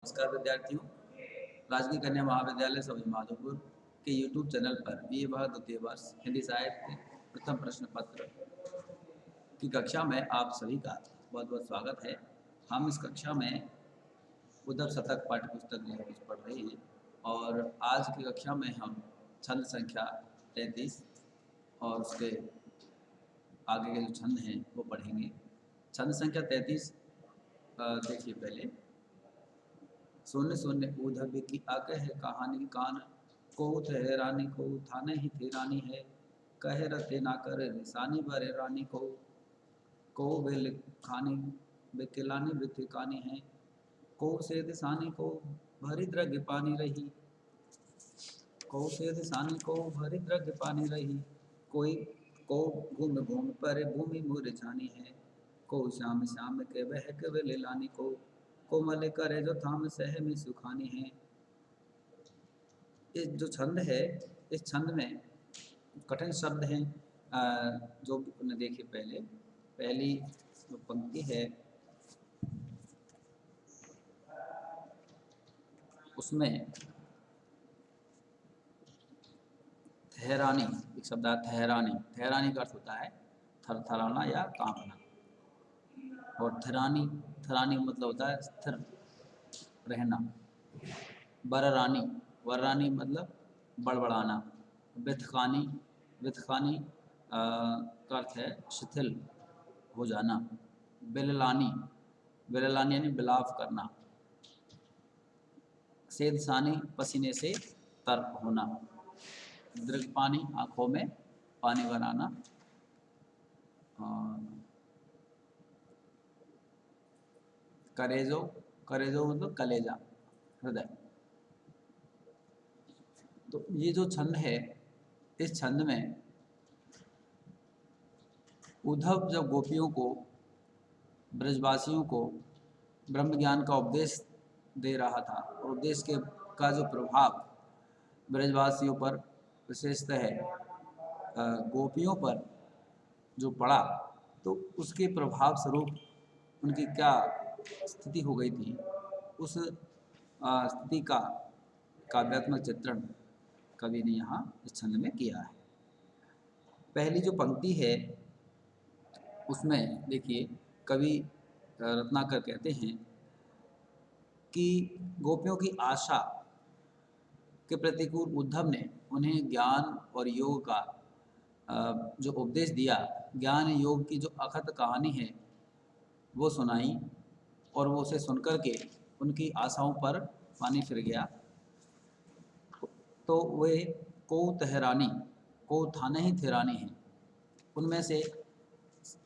नमस्कार विद्यार्थियों, राजकीय कन्या महाविद्यालय सभी माधोपुर के YouTube चैनल पर BA भाग द्वितीय वर्ष हिंदी साहित्य प्रथम प्रश्न पत्र की कक्षा में आप सभी का बहुत बहुत स्वागत है। हम इस कक्षा में उद्धव शतक पाठ्य पुस्तक जो है उस पढ़ रहे हैं और आज की कक्षा में हम छंद संख्या 33 और उसके आगे के जो छंद हैं वो पढ़ेंगे। छंद संख्या 33 देखिए पहले। शून्य शून्य ऊधव की आगे है कहानी कान को थे रानी को थाने ही थे रानी है कहे रते ना करे निशानी भरे रानी को वे खानी बेकिलानी बिथिकानी है को से दिशानी को भरी द्रग पानी रही को से दिशानी को भरी द्रग पानी रही कोई को घूम घूम पर भूमि मुरझानी है को श्याम श्याम के बह के वे लानी को कोमल करे जो थाम सह में सुखानी है। इस जो छंद है इस छंद में कठिन शब्द हैं जो उन्हें देखिए। पहली जो पंक्ति है उसमें ठहरानी एक शब्द है ठहरानी। ठहरानी का अर्थ होता है थरथराना या कांपना और थरानी थरानी मतलब होता है स्थिर रहना। बररानी वररानी मतलब बड़बड़ाना। विथकानी विथकानी का अर्थ है शिथिल हो जाना। बिललानी बिललानी यानी बिलाप करना। सेदसानी पसीने से तर्क होना। दृगपानी आँखों में पानी बनाना। करेजो करेजो मतलब कलेजा हृदय। तो ये जो छंद है इस छंद में उद्धव जब गोपियों को ब्रजवासियों को ब्रह्म ज्ञान का उपदेश दे रहा था और उपदेश के का जो प्रभाव ब्रजवासियों पर विशेषतः है गोपियों पर जो पड़ा तो उसके प्रभाव स्वरूप उनकी क्या स्थिति हो गई थी उस स्थिति का काव्यात्मक चित्रण कवि ने यहाँ इस छंद में किया है। पहली जो पंक्ति है उसमें देखिए कवि रत्नाकर कहते हैं कि गोपियों की आशा के प्रतिकूल उद्धव ने उन्हें ज्ञान और योग का जो उपदेश दिया, ज्ञान योग की जो अखत कहानी है वो सुनाई और वो उसे सुनकर के उनकी आशाओं पर पानी फिर गया। तो वे को तहरानी को थाने ही थेरानी हैं उनमें से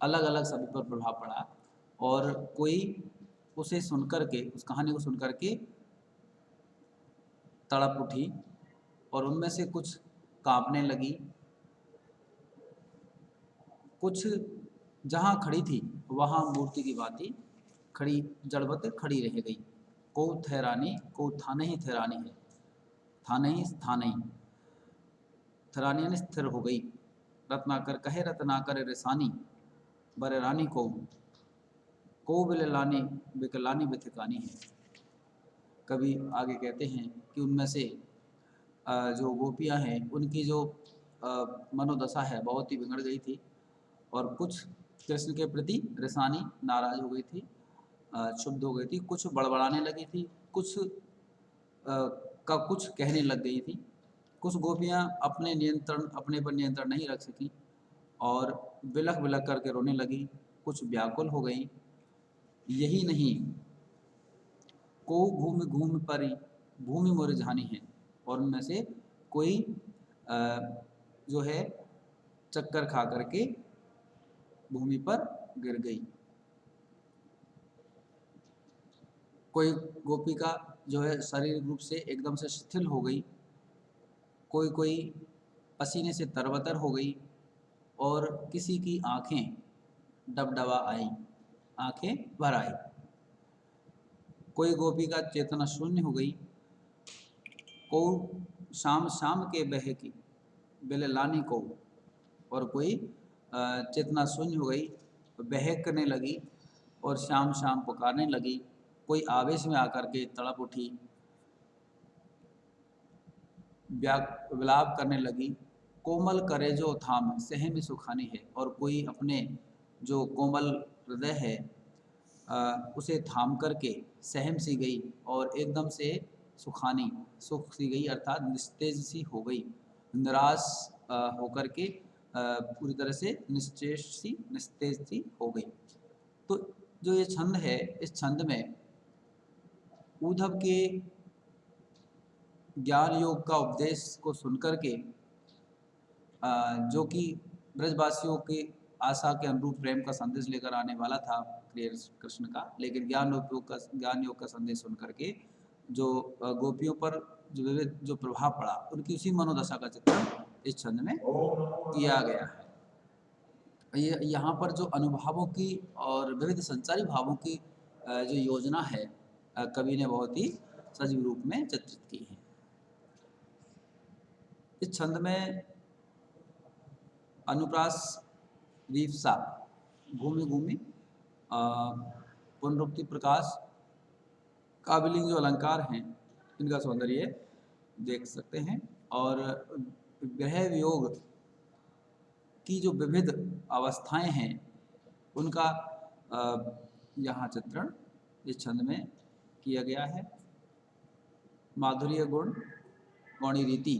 अलग अलग सभी पर प्रभाव पड़ा और कोई उसे सुनकर के उस कहानी को सुनकर के तड़प उठी और उनमें से कुछ कांपने लगी। कुछ जहाँ खड़ी थी वहाँ मूर्ति की भांति खड़ी जड़वत खड़ी रह गई। को थेरानी को थाने ही थेरानी है थाने ही स्थान ही थरानी यानी स्थिर हो गई। रत्नाकर कहे रत्नाकर रिसानी बर रानी को बिललानी बिकलानी बिथिकानी है। कभी आगे कहते हैं कि उनमें से जो गोपियां हैं उनकी जो मनोदशा है बहुत ही बिगड़ गई थी और कुछ कृष्ण के प्रति रिसानी नाराज हो गई थी, क्षुब्ध हो गई थी, कुछ बड़बड़ाने लगी थी, कुछ का कुछ कहने लग गई थी। कुछ गोपियां अपने पर नियंत्रण नहीं रख सकी और बिलख बिलख करके रोने लगी, कुछ व्याकुल हो गई। यही नहीं को घूम घूम पर भूमि मुरझानी है और उनमें से कोई जो है चक्कर खा करके भूमि पर गिर गई। कोई गोपी का जो है शारीरिक रूप से एकदम से शिथिल हो गई, कोई पसीने से तरबतर हो गई और किसी की आंखें डबडबा आई, आंखें भर आई। कोई गोपी का चेतना शून्य हो गई। को शाम शाम के बह की बिललानी को और कोई चेतना शून्य हो गई, बहकने लगी और शाम शाम पुकारने लगी। कोई आवेश में आकर के तड़प उठी, विलाप करने लगी, कोमल करे जो थाम सहम सुखानी है। और कोई अपने जो कोमल हृदय है उसे थाम करके सहम सी गई और एकदम से सुखानी, सुख सी गई, अर्थात निस्तेज सी हो गई, निराश होकर के पूरी तरह से निस्तेज सी हो गई। तो जो ये छंद है, इस छंद में उद्धव के ज्ञान योग का उपदेश को सुनकर के जो कि ब्रजवासियों के आशा के अनुरूप प्रेम का संदेश लेकर आने वाला था कृष्ण का, लेकिन ज्ञान योग का संदेश सुन करके जो गोपियों पर जो प्रभाव पड़ा, उनकी उसी मनोदशा का चित्रण इस छंद में किया गया है। ये यहाँ पर जो अनुभावों की और विविध संचारी भावों की जो योजना है कवि ने बहुत ही सजीव रूप में चित्रित की है। इस छंद में अनुप्रास, वीप्सा, भूमि भूमि, पुनरुक्ति, प्रकाश, काबिलिंग जो अलंकार हैं, इनका सौंदर्य देख सकते हैं। और ग्रह वियोग की जो विविध अवस्थाएं हैं, उनका यहाँ चित्रण इस छंद में किया गया है। माधुर्य गुण, गौणी रीति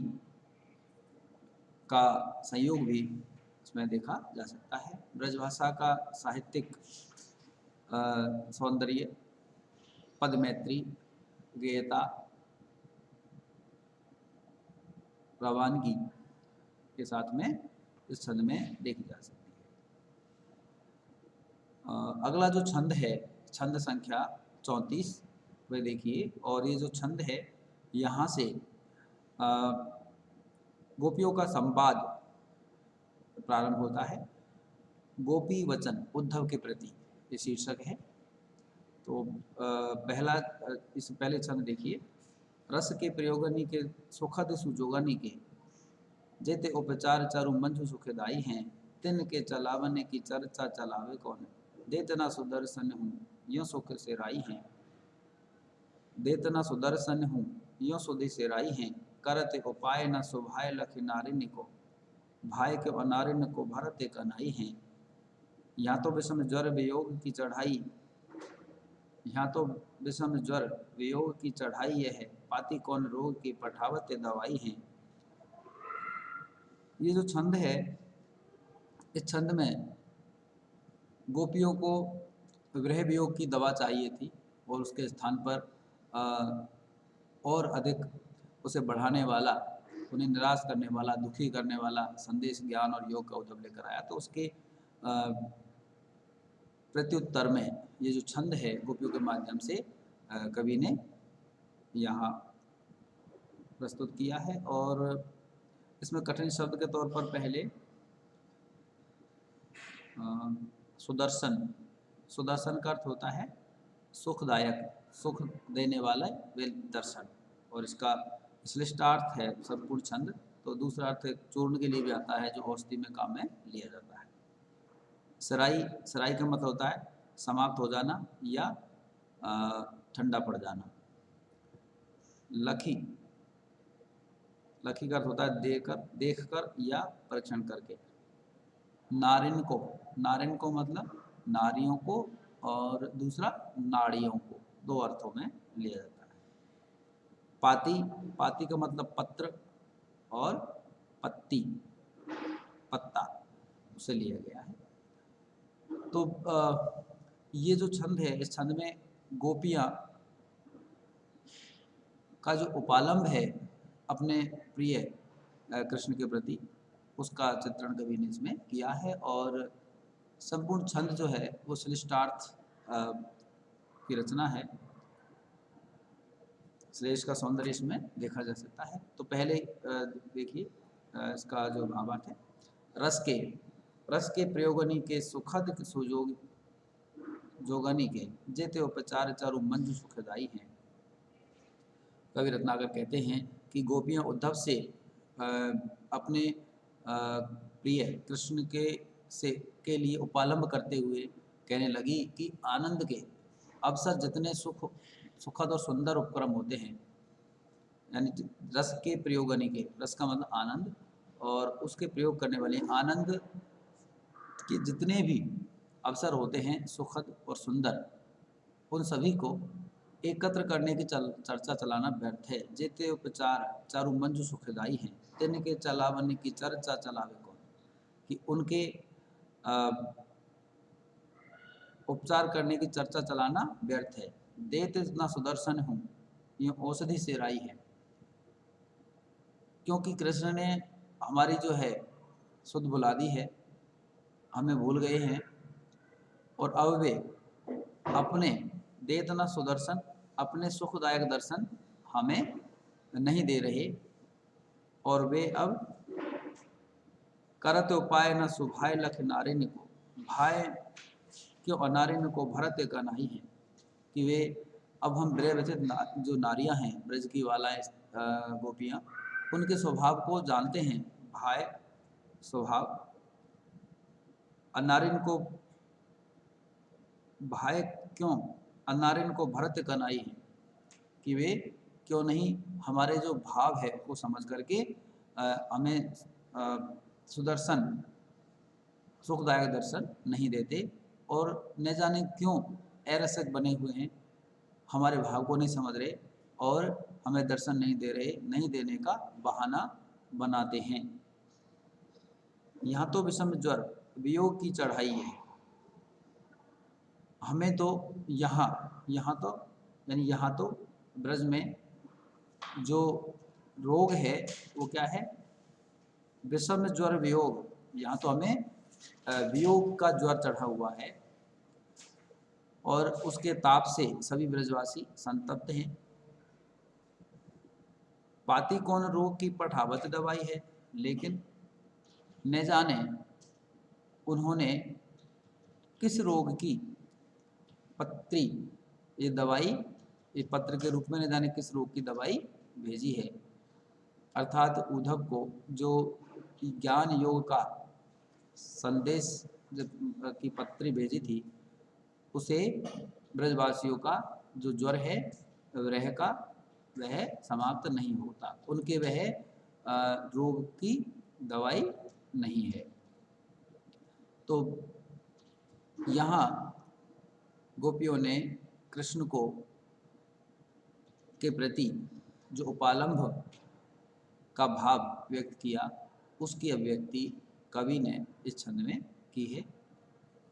का संयोग भी इसमें देखा जा सकता है। ब्रजभाषा का साहित्यिक सौंदर्य, पद मैत्री, गेयता, रवानगी के साथ में इस छंद में देखी जा सकती है। अगला जो छंद है, छंद संख्या 34, वह देखिए। और ये जो छंद है, यहाँ से गोपियों का संवाद प्रारंभ होता है। गोपी वचन उद्धव के प्रति ये शीर्षक है। तो इस पहले छंद देखिए। रस के प्रयोगनी के सुखद सुजोगनी के, जेते उपचार चारु मंजु सुखदाई हैं, तिन के चलावने की चर्चा चलावे कौन, देतना सुदर्शन हूँ यो सुख से राई हैं, देतना सुदर्शन हूँ यो सुधि से राई हैं, करते उपाय न सुभाय लख नारिन को, भाई के अनारिन को भरते कनाई हैं। यहाँ तो विषम ज्वर वियोग की चढ़ाई, यहाँ तो विषम ज्वर वियोग की चढ़ाई यह है, पाती कौन रोग की पठावत दवाई हैं। ये जो छंद है, इस छंद में गोपियों को गृह वियोग की दवा चाहिए थी और उसके स्थान पर और अधिक उसे बढ़ाने वाला, उन्हें निराश करने वाला, दुखी करने वाला संदेश ज्ञान और योग का उद्धव लेकर आया। तो उसके प्रत्युत्तर में ये जो छंद है, गोपियों के माध्यम से कवि ने यहाँ प्रस्तुत किया है। और इसमें कठिन शब्द के तौर पर पहले सुदर्शन, सुदर्शन का अर्थ होता है सुखदायक, सुख देने वाला वे दर्शन, और इसका श्लिष्टार्थ है संपूर्ण छंद। तो दूसरा अर्थ चूर्ण के लिए भी आता है, जो औषधि में काम में लिया जाता है। सराई, सराई का मतलब होता है समाप्त हो जाना या ठंडा पड़ जाना। लखी, लखी का अर्थ होता है देख कर या परीक्षण करके। नारिन को, नारिन को मतलब नारियों को, और दूसरा नाड़ियों को, दो अर्थों में लिया जाता है। पाती, पाती का मतलब पत्र और पत्ती, पत्ता, उसे लिया गया है। तो ये जो छंद है, इस छंद में गोपियाँ का जो उपालंब है अपने प्रिय कृष्ण के प्रति, उसका चित्रण कवि ने इसमें किया है। और संपूर्ण छंद जो है वो श्लिष्टार्थ की रचना है। श्लेष का सौंदर्य इसमें देखा जा सकता है। तो पहले देखिए इसका जो भावार्थ है, रस के प्रयोगनी के सुखद सुजोग जोगनी के, जेते उपचार चारु मंजु सुखदाई हैं। कवि रत्नाकर कहते हैं कि गोपियाँ उद्धव से अपने प्रिय कृष्ण के लिए उपालंब करते हुए कहने लगी कि आनंद के अवसर जितने सुखद और सुंदर उपक्रम होते हैं, यानी रस के प्रयोगनी के, रस का मतलब आनंद, और उसके प्रयोग करने वाले आनंद के जितने भी अवसर होते हैं सुखद और सुंदर, उन सभी को एकत्र करने की चर्चा चलाना व्यर्थ है। जेते उपचार चारु मंजू सुखदाई हैं, तिनके चलावन की चर्चा चलावे कौन। कि उनके उपचार करने की चर्चा चलाना व्यर्थ है। देत ना सुदर्शन हूँ, ये औषधि से राई है। क्योंकि कृष्ण ने हमारी जो है सुध बुला दी है, हमें भूल गए हैं, और अब वे अपने देतना सुदर्शन, अपने सुखदायक दर्शन हमें नहीं दे रहे, और वे अब करत उपाय न सुभाय लख नारिन को, भाई क्यों अनारिन को भरत का नहीं है। कि वे अब हम ब्रजवचित जो नारियां हैं, ब्रज की वालाएं, गोपियां, उनके स्वभाव को जानते हैं। भाई स्वभाव, अनारिन को भाई क्यों अनारिन को भरत कनाई है। कि वे क्यों नहीं हमारे जो भाव है वो समझ करके हमें सुदर्शन सुखदायक दर्शन नहीं देते, और न जाने क्यों अरसिक बने हुए हैं, हमारे भाव को नहीं समझ रहे और हमें दर्शन नहीं दे रहे, नहीं देने का बहाना बनाते हैं। यहाँ तो विषम ज्वर वियोग की चढ़ाई है। हमें तो यहाँ तो यानी यहाँ तो ब्रज में जो रोग है वो क्या है, विषम ज्वर वियोग। यहाँ तो हमें वियोग का ज्वर चढ़ा हुआ है, और उसके ताप से सभी ब्रजवासी संतप्त हैं। पाती कौन रोग की पठावत दवाई है, लेकिन न जाने उन्होंने किस रोग की पत्री, ये दवाई, ये पत्र के रूप में न जाने किस रोग की दवाई भेजी है। अर्थात उद्धव को जो ज्ञान योग का संदेश की पत्री भेजी थी, उसे ब्रजवासियों का जो ज्वर है वह का वह समाप्त नहीं होता, उनके वह रोग की दवाई नहीं है। तो यहाँ गोपियों ने कृष्ण को के प्रति जो उपालंभ का भाव व्यक्त किया, उसकी अभिव्यक्ति कवि ने इस छंद में की है।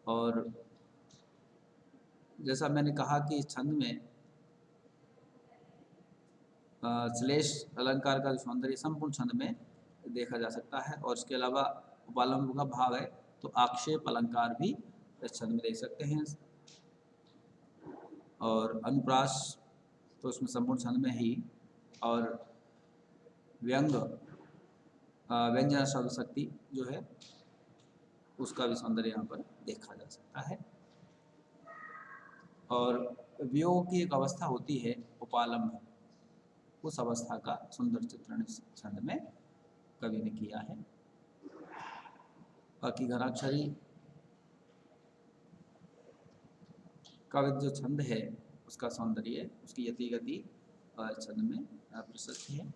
और जैसा मैंने कहा कि इस छंद में श्लेष अलंकार का जो सौंदर्य संपूर्ण छंद में देखा जा सकता है, और इसके अलावा उपालंब का भाव है तो आक्षेप अलंकार भी इस छंद में देख सकते हैं। और अनुप्रास तो उसमें संपूर्ण छंद में ही, और व्यंग व्यंजना शब्द शक्ति जो है उसका भी सौंदर्य यहाँ पर देखा जा सकता है। और वियोग की एक अवस्था होती है उपालंब, उस अवस्था का सुंदर चित्रण इस छंद में कवि ने किया है। बाकी घनाक्षरी का जो छंद है उसका सौंदर्य, उसकी यति गति छंद में प्रशस्त है।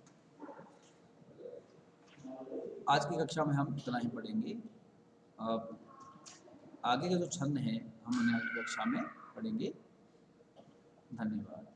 आज की कक्षा में हम इतना ही पढ़ेंगे। आगे के जो छंद हैं हम उन्हें अगली कक्षा में पढ़ेंगे। धन्यवाद।